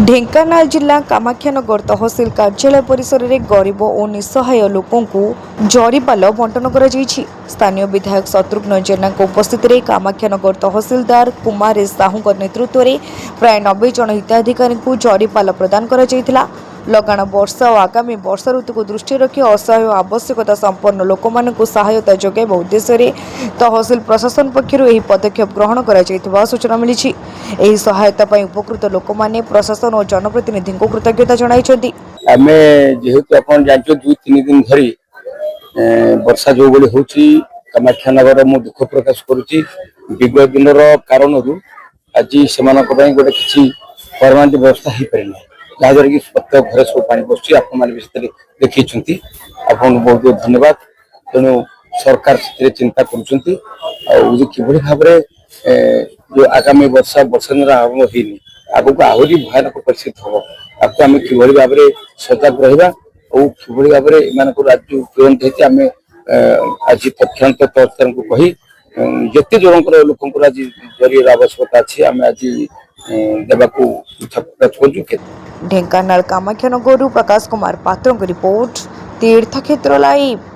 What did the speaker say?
ढेंकानाल जिला कामाख्यानगर तहसिल कार्यालय परिसर में गरीब और निसहाय लोकों को जरीपाल बंटन कर स्थानीय विधायक शत्रुघ्न जेना उपस्थित में कामाख्यानगर तहसिलदार कुमार साहू नेतृत्व में प्राय 90 जन हिताधिकारी को जरीपाल प्रदान कर लगाण वर्षा और आगामी वर्षा ऋतु को दृष्टि रखी असहाय और आवश्यकता संपन्न लोक सहायता जोगाइबा उद्देश्य तहसिल प्रशासन पक्षर यह पदक्षेप ग्रहण कर सूचना मिली। यह सहायता पर उपकृत लोक मैंने प्रशासन और जनप्रतिनिधि को कृतज्ञता जणाइछन्ति। आमे जेहेतु अपन जांचो 2-3 दिन धरी वर्षा जो बड़ी होची कामाख्यानगर मु दुख प्रकाश करूची विगत दिन कारण आज से गोटे किसी परमानेंट व्यवस्था हो पारे जहाँद्वारा कि प्रत्येक घर सब पानी पशुची आपने देखी आपन बहुत बहुत धन्यवाद। तेणु सरकार से चिंता करुँच भाव जो आगामी वर्षा दिन आरंभ होनी आगक आहरी भयानक परिस्थिति हम आपको आम कि भाव में सजग रहा और कि भाव में राज्य तुरंत आम आज तथ्यांत तहसीलदार को कही जिते जनकर लोक आज जरिए आवश्यकता अच्छी आम आज देवाक ढेंकानाल कामाख्यानगर प्रकाश कुमार पात्र रिपोर्ट तीर्थक्षेत्र लाइव।